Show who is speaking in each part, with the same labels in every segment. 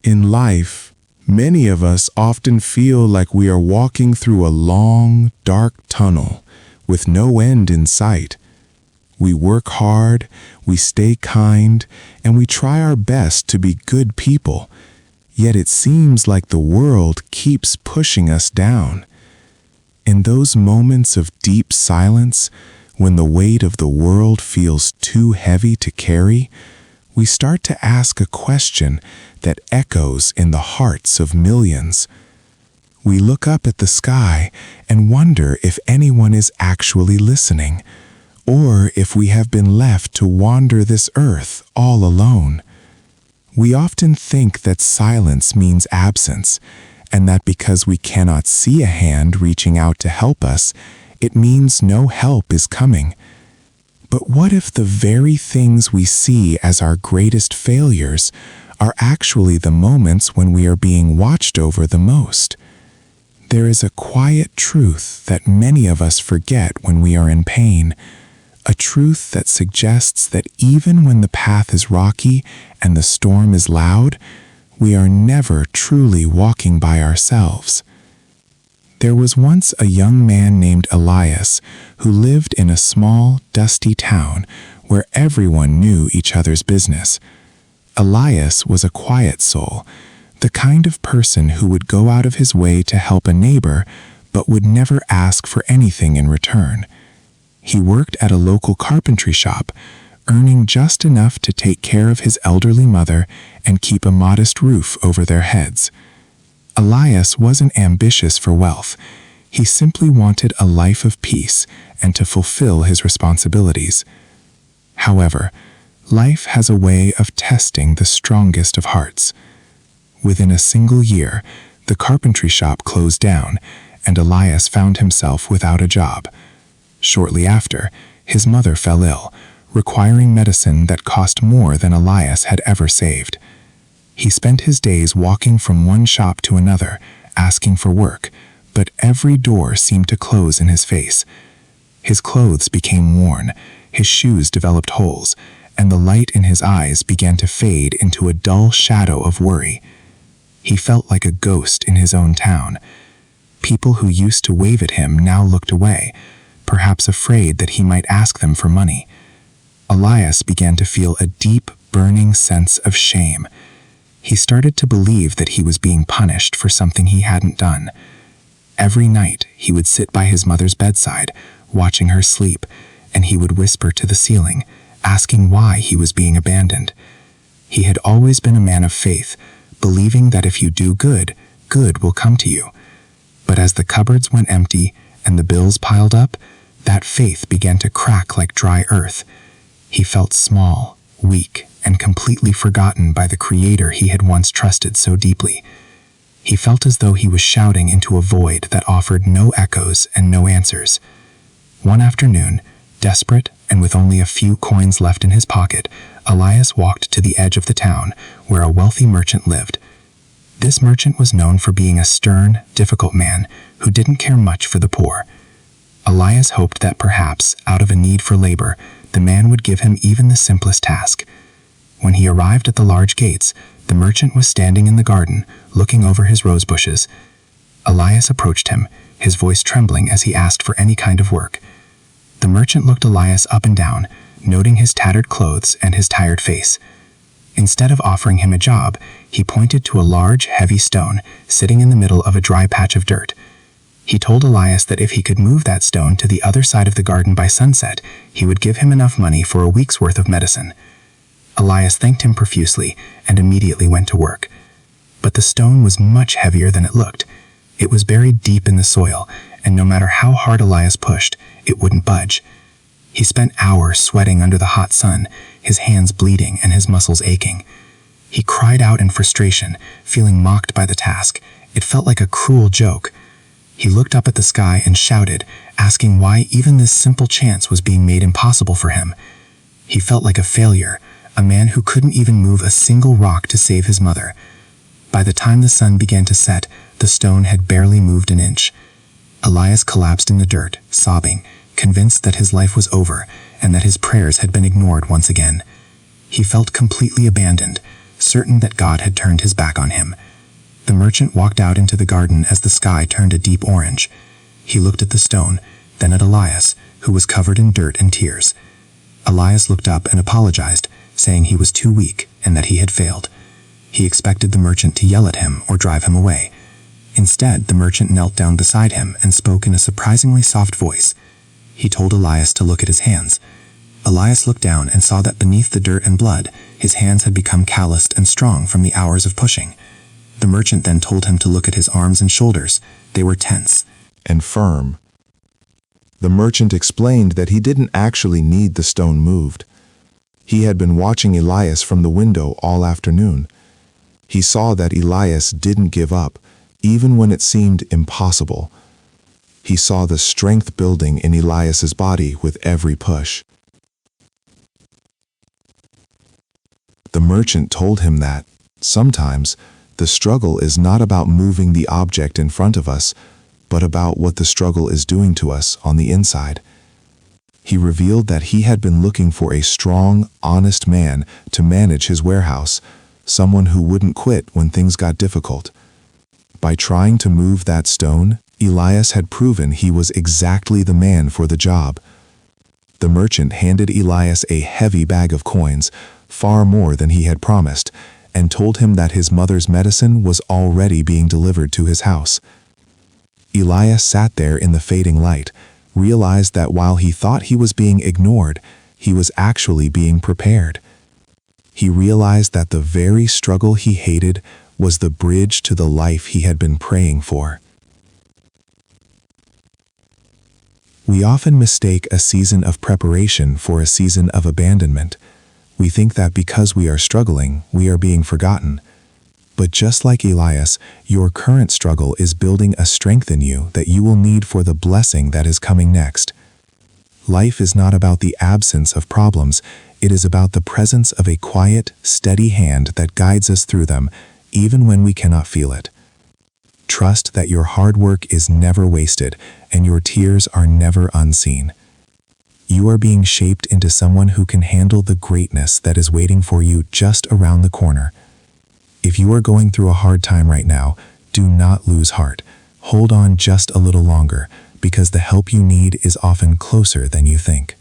Speaker 1: In life, many of us often feel like we are walking through a long, dark tunnel with no end in sight. We work hard, we stay kind, and we try our best to be good people, yet it seems like the world keeps pushing us down. In those moments of deep silence, when the weight of the world feels too heavy to carry, we start to ask a question that echoes in the hearts of millions. We look up at the sky and wonder if anyone is actually listening, or if we have been left to wander this earth all alone. We often think that silence means absence, and that because we cannot see a hand reaching out to help us, it means no help is coming. But what if the very things we see as our greatest failures are actually the moments when we are being watched over the most? There is a quiet truth that many of us forget when we are in pain, a truth that suggests that even when the path is rocky and the storm is loud, we are never truly walking by ourselves. There was once a young man named Elias who lived in a small, dusty town where everyone knew each other's business. Elias was a quiet soul, the kind of person who would go out of his way to help a neighbor but would never ask for anything in return. He worked at a local carpentry shop, earning just enough to take care of his elderly mother and keep a modest roof over their heads. Elias wasn't ambitious for wealth. He simply wanted a life of peace and to fulfill his responsibilities. However, life has a way of testing the strongest of hearts. Within a single year, the carpentry shop closed down, and Elias found himself without a job. Shortly after, his mother fell ill, requiring medicine that cost more than Elias had ever saved. He spent his days walking from one shop to another, asking for work, but every door seemed to close in his face. His clothes became worn, his shoes developed holes, and the light in his eyes began to fade into a dull shadow of worry. He felt like a ghost in his own town. People who used to wave at him now looked away, perhaps afraid that he might ask them for money. Elias began to feel a deep, burning sense of shame. He started to believe that he was being punished for something he hadn't done. Every night, he would sit by his mother's bedside, watching her sleep, and he would whisper to the ceiling, asking why he was being abandoned. He had always been a man of faith, believing that if you do good, good will come to you. But as the cupboards went empty and the bills piled up, that faith began to crack like dry earth. He felt small, weak, and completely forgotten by the Creator he had once trusted so deeply. He felt as though he was shouting into a void that offered no echoes and no answers. One afternoon, desperate and with only a few coins left in his pocket, Elias walked to the edge of the town where a wealthy merchant lived. This merchant was known for being a stern, difficult man who didn't care much for the poor. Elias hoped that perhaps, out of a need for labor, the man would give him even the simplest task. When he arrived at the large gates, the merchant was standing in the garden, looking over his rose bushes. Elias approached him, his voice trembling as he asked for any kind of work. The merchant looked Elias up and down, noting his tattered clothes and his tired face. Instead of offering him a job, he pointed to a large, heavy stone sitting in the middle of a dry patch of dirt. He told Elias that if he could move that stone to the other side of the garden by sunset, he would give him enough money for a week's worth of medicine. Elias thanked him profusely and immediately went to work. But the stone was much heavier than it looked. It was buried deep in the soil, and no matter how hard Elias pushed, it wouldn't budge. He spent hours sweating under the hot sun, his hands bleeding and his muscles aching. He cried out in frustration, feeling mocked by the task. It felt like a cruel joke. He looked up at the sky and shouted, asking why even this simple chance was being made impossible for him. He felt like a failure, a man who couldn't even move a single rock to save his mother. By the time the sun began to set, the stone had barely moved an inch. Elias collapsed in the dirt, sobbing, convinced that his life was over and that his prayers had been ignored once again. He felt completely abandoned,
Speaker 2: certain that God had turned his back on him. The merchant walked out into the garden as the sky turned a deep orange. He looked at the stone, then at Elias, who was covered in dirt and tears. Elias looked up and apologized, saying he was too weak and that he had failed. He expected the merchant to yell at him or drive him away. Instead, the merchant knelt down beside him and spoke in a surprisingly soft voice. He told Elias to look at his hands. Elias looked down and saw that beneath the dirt and blood, his hands had become calloused and strong from the hours of pushing. The merchant then told him to look at his arms and shoulders. They were tense
Speaker 1: and firm. The merchant explained that he didn't actually need the stone moved. He had been watching Elias from the window all afternoon. He saw that Elias didn't give up, even when it seemed impossible. He saw the strength building in Elias's body with every push. The merchant told him that, sometimes, the struggle is not about moving the object in front of us, but about what the struggle is doing to us on the inside. He revealed that he had been looking for a strong, honest man to manage his warehouse, someone who wouldn't quit when things got difficult. By trying to move that stone, Elias had proven he was exactly the man for the job. The merchant handed Elias a heavy bag of coins, far more than he had promised, and told him that his mother's medicine was already being delivered to his house. Elias sat there in the fading light, realized that while he thought he was being ignored, he was actually being prepared. He realized that the very struggle he hated was the bridge to the life he had been praying for. We often mistake a season of preparation for a season of abandonment. We think that because we are struggling, we are being forgotten. But just like Elias, your current struggle is building a strength in you that you will need for the blessing that is coming next. Life is not about the absence of problems, it is about the presence of a quiet, steady hand that guides us through them, even when we cannot feel it. Trust that your hard work is never wasted and your tears are never unseen. You are being shaped into someone who can handle the greatness that is waiting for you just around the corner. If you are going through a hard time right now, do not lose heart. Hold on just a little longer, because the help you need is often closer than you think.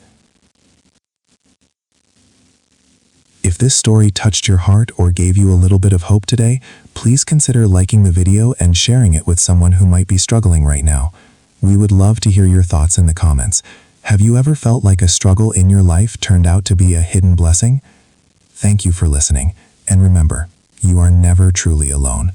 Speaker 1: If this story touched your heart or gave you a little bit of hope today, please consider liking the video and sharing it with someone who might be struggling right now. We would love to hear your thoughts in the comments. Have you ever felt like a struggle in your life turned out to be a hidden blessing? Thank you for listening, and remember, you are never truly alone.